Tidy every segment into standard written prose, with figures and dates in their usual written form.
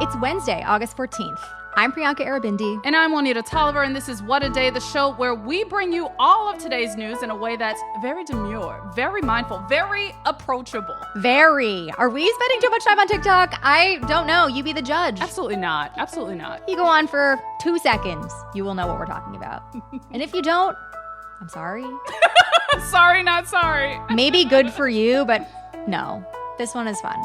It's Wednesday, August 14th. I'm Priyanka Arabindi. And I'm Juanita Tolliver, and this is What a Day, the show where we bring you all of today's news in a way that's very demure, very mindful, very approachable. Very. Are we spending too much time on TikTok? I don't know. You be the judge. Absolutely not. Absolutely not. You go on for 2 seconds. You will know what we're talking about. And if you don't, I'm sorry. Sorry, not sorry. Maybe good for you, but no. This one is fun.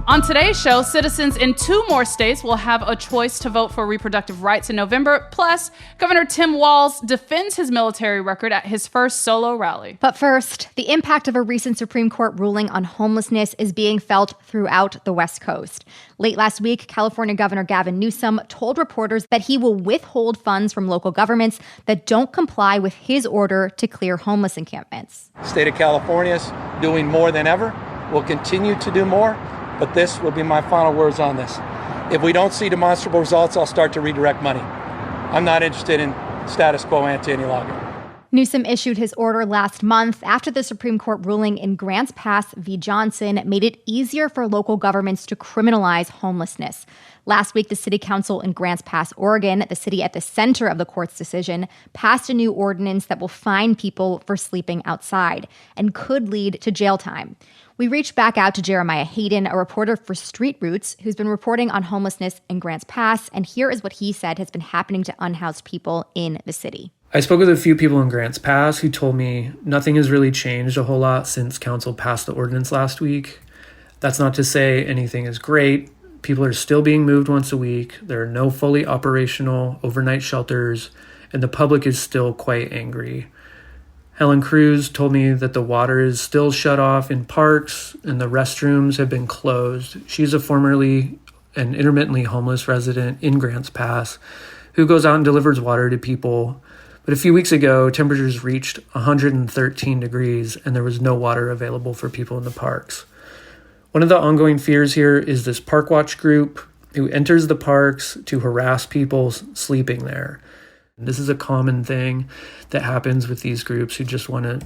On today's show, citizens in 2 more states will have a choice to vote for reproductive rights in November. Plus, Governor Tim Walz defends his military record at his first solo rally. But first, the impact of a recent Supreme Court ruling on homelessness is being felt throughout the West Coast. Late last week, California Governor Gavin Newsom told reporters that he will withhold funds from local governments that don't comply with his order to clear homeless encampments. The state of California is doing more than ever. We'll continue to do more. But this will be my final words on this. If we don't see demonstrable results, I'll start to redirect money. I'm not interested in status quo ante any longer. Newsom issued his order last month after the Supreme Court ruling in Grants Pass v. Johnson made it easier for local governments to criminalize homelessness. Last week, the city council in Grants Pass, Oregon, the city at the center of the court's decision, passed a new ordinance that will fine people for sleeping outside and could lead to jail time. We reached back out to Jeremiah Hayden, a reporter for Street Roots, who's been reporting on homelessness in Grants Pass, and here is what he said has been happening to unhoused people in the city. I spoke with a few people in Grants Pass who told me nothing has really changed a whole lot since council passed the ordinance last week. That's not to say anything is great. People are still being moved once a week. There are no fully operational overnight shelters, and the public is still quite angry. Helen Cruz told me that the water is still shut off in parks and the restrooms have been closed. She's a formerly and intermittently homeless resident in Grants Pass who goes out and delivers water to people. But a few weeks ago, temperatures reached 113 degrees and there was no water available for people in the parks. One of the ongoing fears here is this Park Watch group who enters the parks to harass people sleeping there. This is a common thing that happens with these groups who just want to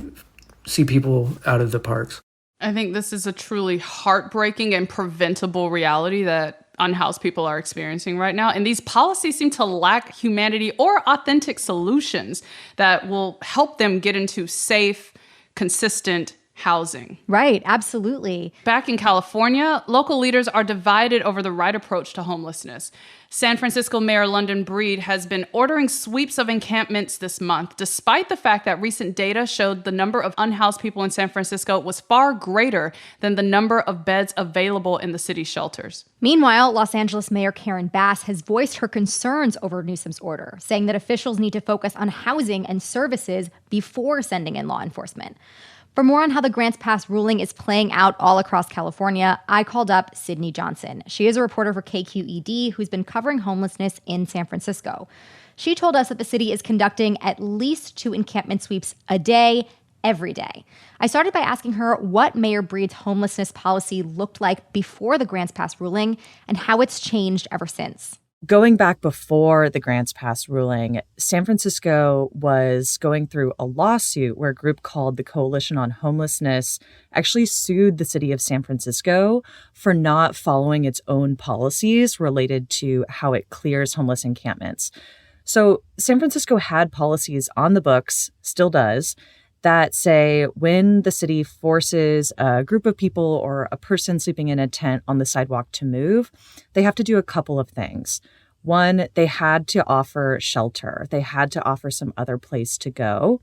see people out of the parks. I think this is a truly heartbreaking and preventable reality that unhoused people are experiencing right now. And these policies seem to lack humanity or authentic solutions that will help them get into safe, consistent housing. Right, absolutely. Back in California, local leaders are divided over the right approach to homelessness. San Francisco Mayor London Breed has been ordering sweeps of encampments this month, despite the fact that recent data showed the number of unhoused people in San Francisco was far greater than the number of beds available in the city's shelters. Meanwhile, Los Angeles Mayor Karen Bass has voiced her concerns over Newsom's order, saying that officials need to focus on housing and services before sending in law enforcement. For more on how the Grants Pass ruling is playing out all across California, I called up Sydney Johnson. She is a reporter for KQED who's been covering homelessness in San Francisco. She told us that the city is conducting at least 2 encampment sweeps a day, every day. I started by asking her what Mayor Breed's homelessness policy looked like before the Grants Pass ruling and how it's changed ever since. Going back before the Grants Pass ruling, San Francisco was going through a lawsuit where a group called the Coalition on Homelessness actually sued the city of San Francisco for not following its own policies related to how it clears homeless encampments. So San Francisco had policies on the books, still does, that say when the city forces a group of people or a person sleeping in a tent on the sidewalk to move, they have to do a couple of things. One, they had to offer shelter. They had to offer some other place to go.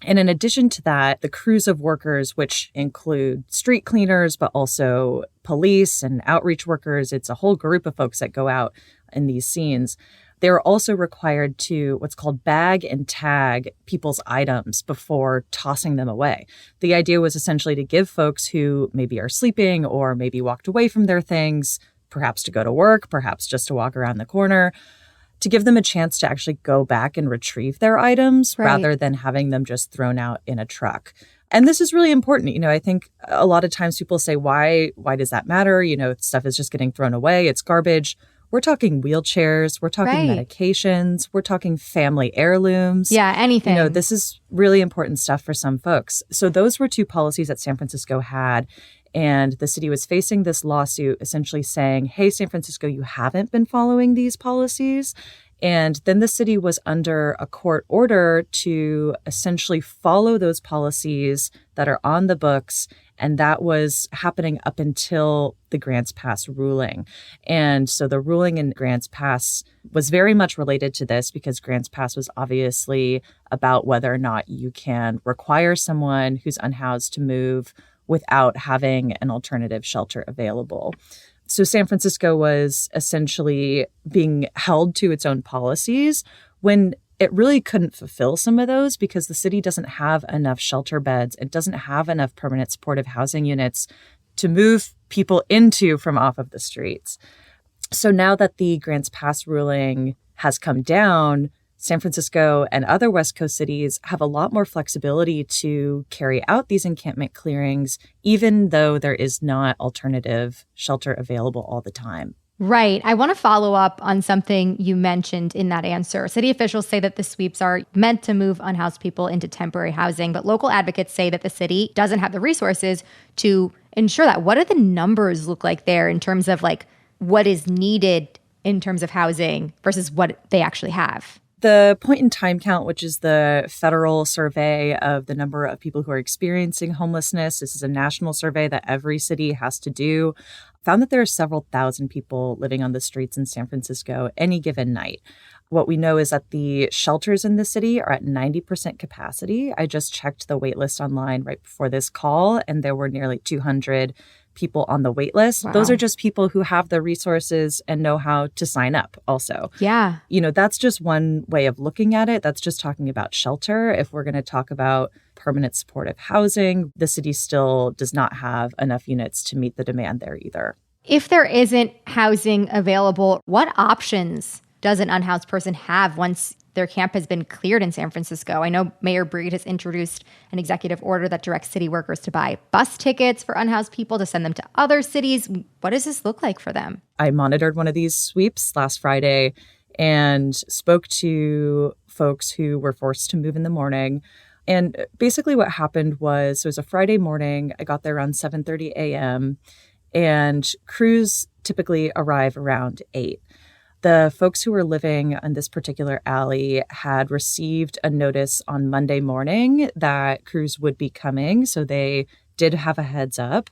And in addition to that, the crews of workers, which include street cleaners, but also police and outreach workers, it's a whole group of folks that go out in these scenes. They're also required to what's called bag and tag people's items before tossing them away. The idea was essentially to give folks who maybe are sleeping or maybe walked away from their things, perhaps to go to work, perhaps just to walk around the corner, to give them a chance to actually go back and retrieve their items rather than having them just thrown out in a truck. And this is really important. You know, I think a lot of times people say, why does that matter? You know, stuff is just getting thrown away. It's garbage. We're talking wheelchairs. We're talking medications. We're talking family heirlooms. Yeah, anything. You know, this is really important stuff for some folks. So those were 2 policies that San Francisco had. And the city was facing this lawsuit essentially saying, hey, San Francisco, you haven't been following these policies. And then the city was under a court order to essentially follow those policies that are on the books. And that was happening up until the Grants Pass ruling. And so the ruling in Grants Pass was very much related to this because Grants Pass was obviously about whether or not you can require someone who's unhoused to move without having an alternative shelter available. So San Francisco was essentially being held to its own policies when it really couldn't fulfill some of those because the city doesn't have enough shelter beds. It doesn't have enough permanent supportive housing units to move people into from off of the streets. So now that the Grants Pass ruling has come down, San Francisco and other West Coast cities have a lot more flexibility to carry out these encampment clearings, even though there is not alternative shelter available all the time. Right. I want to follow up on something you mentioned in that answer. City officials say that the sweeps are meant to move unhoused people into temporary housing, but local advocates say that the city doesn't have the resources to ensure that. What do the numbers look like there in terms of like what is needed in terms of housing versus what they actually have? The point in time count, which is the federal survey of the number of people who are experiencing homelessness, this is a national survey that every city has to do, found that there are several thousand people living on the streets in San Francisco any given night. What we know is that the shelters in the city are at 90% capacity. I just checked the wait list online right before this call, and there were nearly 200 people on the wait list. Wow. Those are just people who have the resources and know how to sign up also. Yeah. You know, that's just one way of looking at it. That's just talking about shelter. If we're going to talk about permanent supportive housing, the city still does not have enough units to meet the demand there either. If there isn't housing available, what options does an unhoused person have once their camp has been cleared in San Francisco? I know Mayor Breed has introduced an executive order that directs city workers to buy bus tickets for unhoused people to send them to other cities. What does this look like for them? I monitored one of these sweeps last Friday and spoke to folks who were forced to move in the morning. And basically what happened was, it was a Friday morning. I got there around 7:30 a.m. and crews typically arrive around 8. The folks who were living on this particular alley had received a notice on Monday morning that crews would be coming, so they did have a heads up.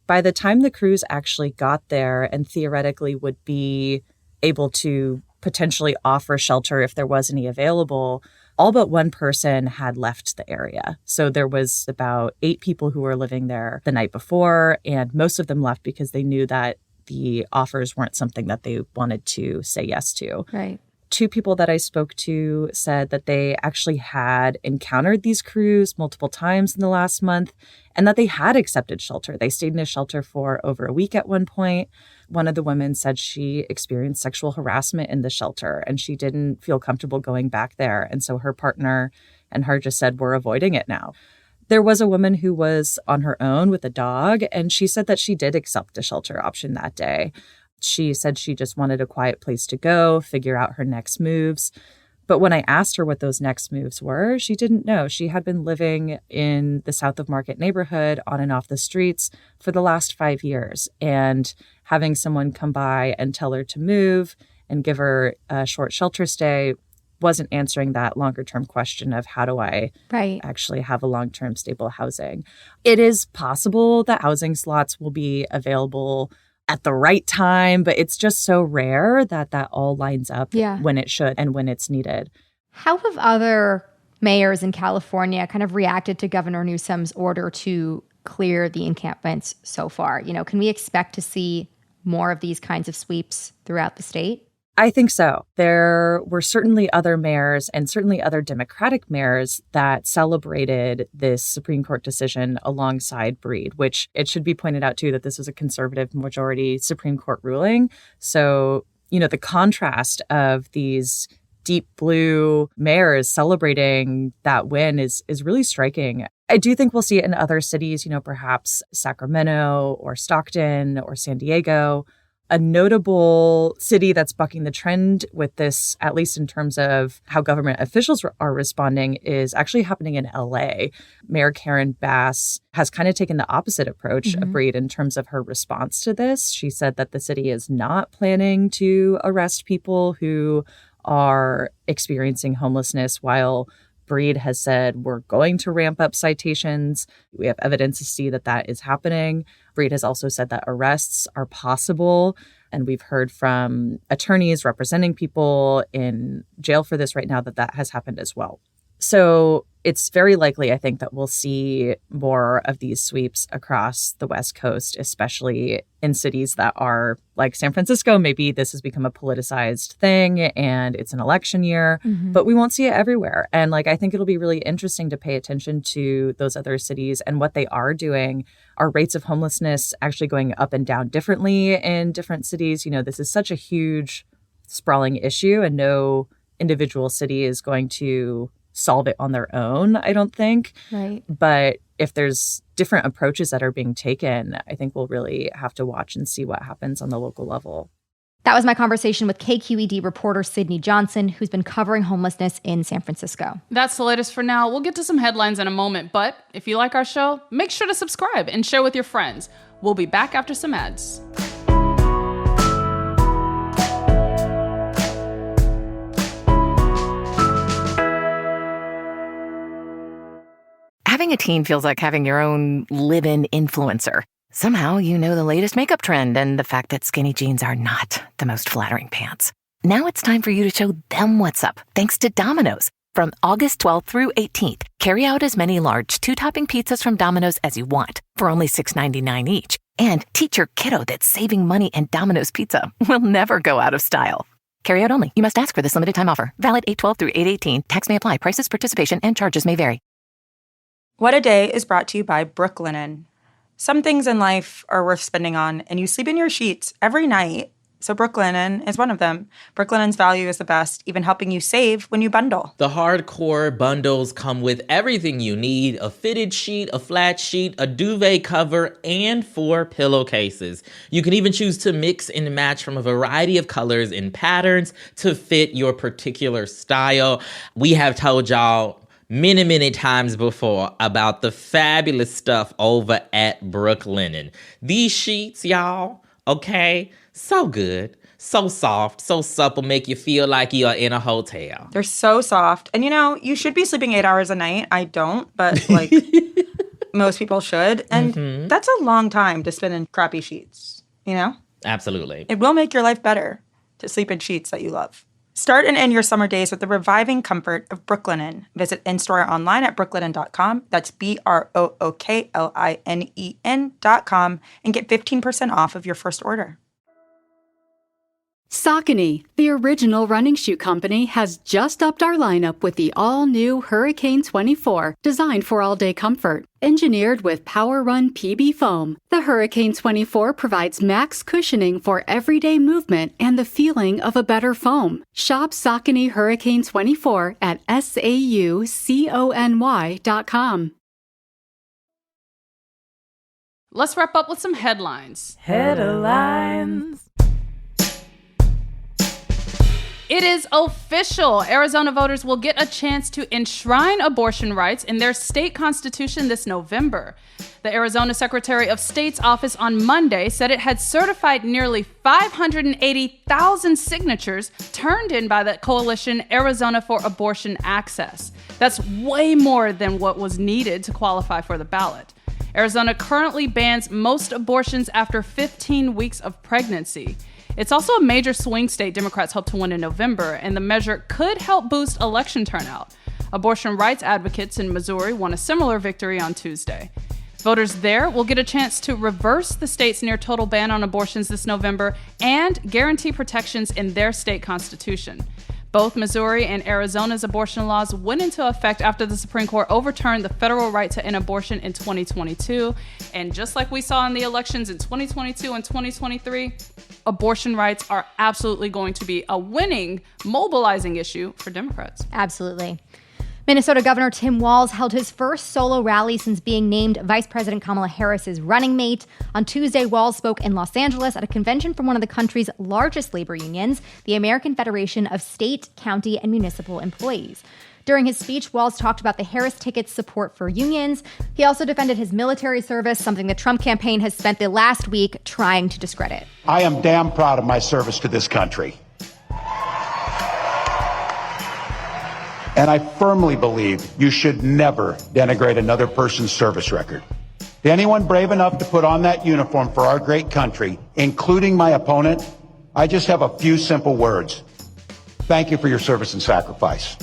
By the time the crews actually got there and theoretically would be able to potentially offer shelter if there was any available, all but one person had left the area. So there was about 8 people who were living there the night before, and most of them left because they knew that the offers weren't something that they wanted to say yes to. Right. 2 people that I spoke to said that they actually had encountered these crews multiple times in the last month and that they had accepted shelter. They stayed in a shelter for over a week at one point. One of the women said she experienced sexual harassment in the shelter and she didn't feel comfortable going back there. And so her partner and her just said, we're avoiding it now. There was a woman who was on her own with a dog, and she said that she did accept a shelter option that day. She said she just wanted a quiet place to go, figure out her next moves. But when I asked her what those next moves were, she didn't know. She had been living in the South of Market neighborhood on and off the streets for the last 5 years. And having someone come by and tell her to move and give her a short shelter stay wasn't answering that longer term question of how do I actually have a long-term stable housing. It is possible that housing slots will be available at the right time, but it's just so rare that that all lines up when it should and when it's needed. How have other mayors in California kind of reacted to Governor Newsom's order to clear the encampments so far? You know, can we expect to see more of these kinds of sweeps throughout the state? I think so. There were certainly other mayors and certainly other Democratic mayors that celebrated this Supreme Court decision alongside Breed, which it should be pointed out, too, that this was a conservative majority Supreme Court ruling. So, you know, the contrast of these deep blue mayors celebrating that win is really striking. I do think we'll see it in other cities, you know, perhaps Sacramento or Stockton or San Diego. A notable city that's bucking the trend with this, at least in terms of how government officials are responding, is actually happening in LA. Mayor Karen Bass has kind of taken the opposite approach of Breed in terms of her response to this. She said that the city is not planning to arrest people who are experiencing homelessness, while Breed has said we're going to ramp up citations. We have evidence to see that that is happening. Breed has also said that arrests are possible. And we've heard from attorneys representing people in jail for this right now that that has happened as well. So it's very likely, I think, that we'll see more of these sweeps across the West Coast, especially in cities that are like San Francisco. Maybe this has become a politicized thing and it's an election year, but we won't see it everywhere. And I think it'll be really interesting to pay attention to those other cities and what they are doing. Are rates of homelessness actually going up and down differently in different cities? This is such a huge, sprawling issue, and no individual city is going to solve it on their own, I don't think. Right. But if there's different approaches that are being taken, I think we'll really have to watch and see what happens on the local level. That was my conversation with KQED reporter Sydney Johnson, who's been covering homelessness in San Francisco. That's the latest for now. We'll get to some headlines in a moment, but if you like our show, make sure to subscribe and share with your friends. We'll be back after some ads. Having a teen feels like having your own live-in influencer. Somehow you know the latest makeup trend and the fact that skinny jeans are not the most flattering pants. Now it's time for you to show them what's up, thanks to Domino's. From August 12th through 18th, carry out as many large 2-topping pizzas from Domino's as you want for only $6.99 each. And teach your kiddo that saving money and Domino's pizza will never go out of style. Carry out only. You must ask for this limited time offer. Valid 8/12 through 8/18. Tax may apply. Prices, participation, and charges may vary. What a Day is brought to you by Brooklinen. Some things in life are worth spending on, and you sleep in your sheets every night. So Brooklinen is one of them. Brooklinen's value is the best, even helping you save when you bundle. The hardcore bundles come with everything you need: a fitted sheet, a flat sheet, a duvet cover, and 4 pillowcases. You can even choose to mix and match from a variety of colors and patterns to fit your particular style. We have told y'all many times before about the fabulous stuff over at Brooklinen. These sheets, y'all, okay, so good, so soft, so supple, make you feel like you're in a hotel. They're so soft. And you should be sleeping 8 hours a night. I don't, but most people should. And that's a long time to spend in crappy sheets, Absolutely. It will make your life better to sleep in sheets that you love. Start and end your summer days with the reviving comfort of Brooklinen. Visit in-store or online at brooklinen.com. That's BROOKLINEN.com and get 15% off of your first order. Saucony, the original running shoe company, has just upped our lineup with the all-new Hurricane 24, designed for all-day comfort. Engineered with Power Run PB foam, the Hurricane 24 provides max cushioning for everyday movement and the feeling of a better foam. Shop Saucony Hurricane 24 at SAUCONY.com. Let's wrap up with some headlines. Headlines. It is official. Arizona voters will get a chance to enshrine abortion rights in their state constitution this November. The Arizona Secretary of State's office on Monday said it had certified nearly 580,000 signatures turned in by the coalition Arizona for Abortion Access. That's way more than what was needed to qualify for the ballot. Arizona currently bans most abortions after 15 weeks of pregnancy. It's also a major swing state Democrats hope to win in November, and the measure could help boost election turnout. Abortion rights advocates in Missouri won a similar victory on Tuesday. Voters there will get a chance to reverse the state's near-total ban on abortions this November and guarantee protections in their state constitution. Both Missouri and Arizona's abortion laws went into effect after the Supreme Court overturned the federal right to an abortion in 2022. And just like we saw in the elections in 2022 and 2023, abortion rights are absolutely going to be a winning, mobilizing issue for Democrats. Absolutely. Minnesota Governor Tim Walz held his first solo rally since being named Vice President Kamala Harris's running mate. On Tuesday, Walz spoke in Los Angeles at a convention from one of the country's largest labor unions, the American Federation of State, County, and Municipal Employees. During his speech, Walz talked about the Harris ticket's support for unions. He also defended his military service, something the Trump campaign has spent the last week trying to discredit. I am damn proud of my service to this country. And I firmly believe you should never denigrate another person's service record. To anyone brave enough to put on that uniform for our great country, including my opponent, I just have a few simple words. Thank you for your service and sacrifice.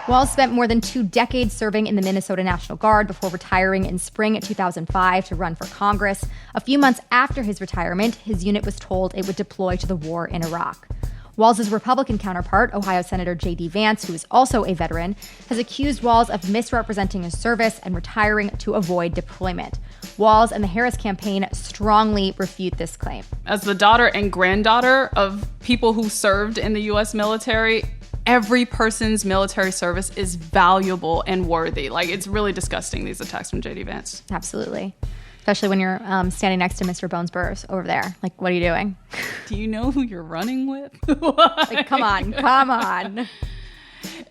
Walz spent more than 2 decades serving in the Minnesota National Guard before retiring in spring 2005 to run for Congress. A few months after his retirement, his unit was told it would deploy to the war in Iraq. Walz's Republican counterpart, Ohio Senator J.D. Vance, who is also a veteran, has accused Walz of misrepresenting his service and retiring to avoid deployment. Walz and the Harris campaign strongly refute this claim. As the daughter and granddaughter of people who served in the U.S. military, every person's military service is valuable and worthy. Like, it's really disgusting, these attacks from J.D. Vance. Absolutely. Especially when you're standing next to Mr. Bones Burrs over there. Like, what are you doing? Do you know who you're running with? Like, come on.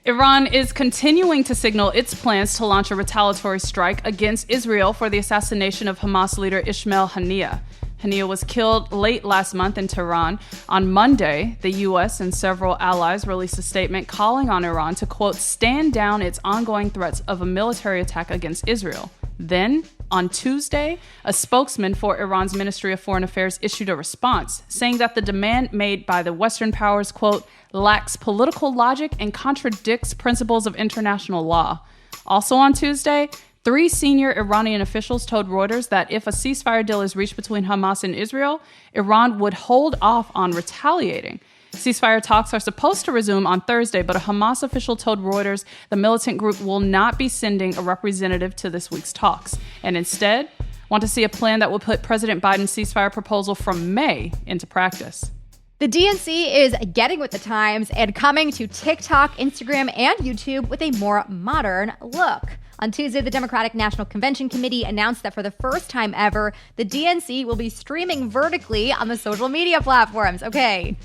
Iran is continuing to signal its plans to launch a retaliatory strike against Israel for the assassination of Hamas leader Ismail Haniyeh. Haniyeh was killed late last month in Tehran. On Monday, the U.S. and several allies released a statement calling on Iran to, quote, stand down its ongoing threats of a military attack against Israel. Then, on Tuesday, a spokesman for Iran's Ministry of Foreign Affairs issued a response, saying that the demand made by the Western powers, quote, lacks political logic and contradicts principles of international law. Also on Tuesday, 3 senior Iranian officials told Reuters that if a ceasefire deal is reached between Hamas and Israel, Iran would hold off on retaliating. Ceasefire talks are supposed to resume on Thursday, but a Hamas official told Reuters the militant group will not be sending a representative to this week's talks, and instead want to see a plan that will put President Biden's ceasefire proposal from May into practice. The DNC is getting with the times and coming to TikTok, Instagram, and YouTube with a more modern look. On Tuesday, the Democratic National Convention Committee announced that for the first time ever, the DNC will be streaming vertically on the social media platforms. Okay,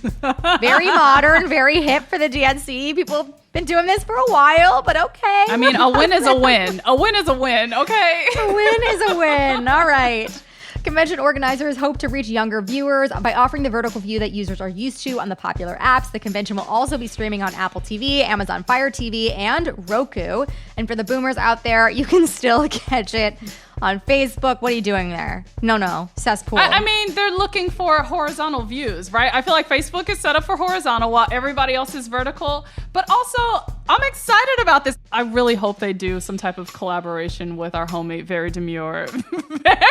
very modern, very hip for the DNC. People have been doing this for a while, but okay. I mean, a win is a win. A win is a win, okay? A win is a win. All right. Convention organizers hope to reach younger viewers by offering the vertical view that users are used to on the popular apps. The convention will also be streaming on Apple TV, Amazon Fire TV, and Roku. And for the boomers out there, you can still catch it on Facebook. What are you doing there? No, cesspool. I mean, they're looking for horizontal views, right? I feel like Facebook is set up for horizontal while everybody else is vertical. But also, I'm excited about this. I really hope they do some type of collaboration with our homie, Very Demure.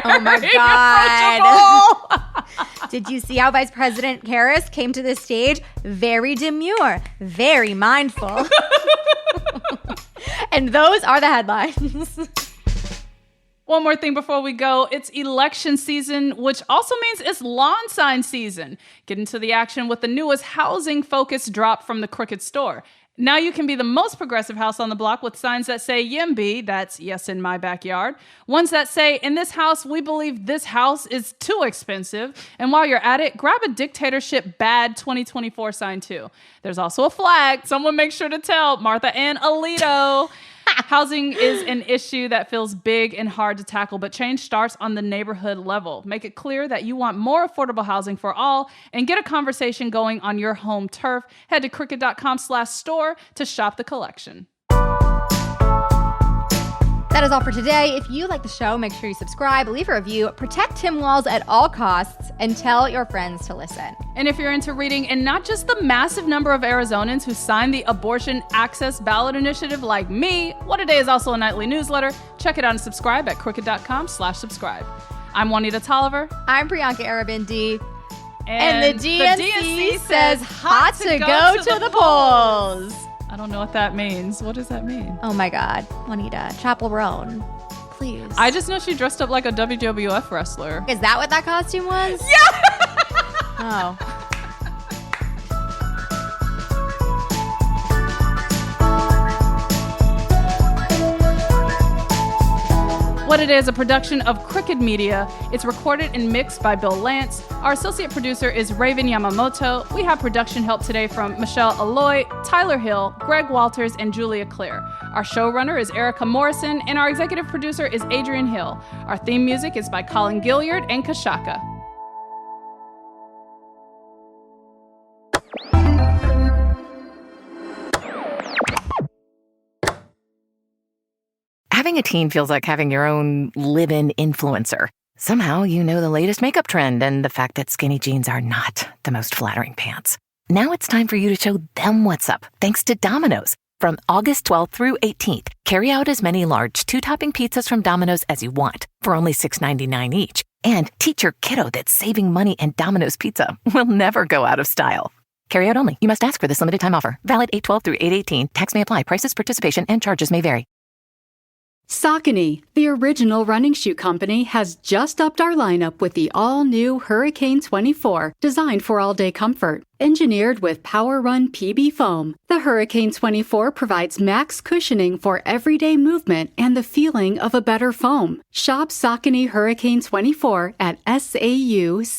Oh my God. Did you see how Vice President Harris came to the stage? Very demure, very mindful. And those are the headlines. One more thing before we go. It's election season, which also means it's lawn sign season. Get into the action with the newest housing-focused drop from the Crooked Store. Now you can be the most progressive house on the block with signs that say YIMBY, that's yes in my backyard. Ones that say, in this house, we believe this house is too expensive. And while you're at it, grab a dictatorship bad 2024 sign too. There's also a flag. Someone make sure to tell Martha and Alito. Housing is an issue that feels big and hard to tackle, but change starts on the neighborhood level. Make it clear that you want more affordable housing for all and get a conversation going on your home turf. Head to cricket.com/store to shop the collection. That is all for today. If you like the show, make sure you subscribe, leave a review, protect Tim Walz at all costs, and tell your friends to listen. And if you're into reading and not just the massive number of Arizonans who signed the Abortion Access Ballot Initiative like me, What a Day is also a nightly newsletter. Check it out and subscribe at cricket.com/subscribe. I'm Juanita Tolliver. I'm Priyanka Arabindi. And the DNC says hot to go to the polls. I don't know what that means. What does that mean? Oh my God, Juanita, chaperone, please. I just know she dressed up like a WWF wrestler. Is that what that costume was? Yeah! Oh. What It Is, a production of Crooked Media. It's recorded and mixed by Bill Lance. Our associate producer is Raven Yamamoto. We have production help today from Michelle Alloy, Tyler Hill, Greg Walters, and Julia Clear. Our showrunner is Erica Morrison, and our executive producer is Adrian Hill. Our theme music is by Colin Gilliard and Kashaka. Having a teen feels like having your own live-in influencer. Somehow you know the latest makeup trend and the fact that skinny jeans are not the most flattering pants. Now it's time for you to show them what's up, thanks to Domino's. From August 12th through 18th, carry out as many large 2-topping pizzas from Domino's as you want for only $6.99 each. And teach your kiddo that saving money and Domino's pizza will never go out of style. Carry out only. You must ask for this limited time offer. Valid 8/12 through 8/18. Tax may apply. Prices, participation, and charges may vary. Saucony, the original running shoe company, has just upped our lineup with the all-new Hurricane 24, designed for all-day comfort. Engineered with Power Run PB foam, the Hurricane 24 provides max cushioning for everyday movement and the feeling of a better foam. Shop Saucony Hurricane 24 at SAUCONY.com.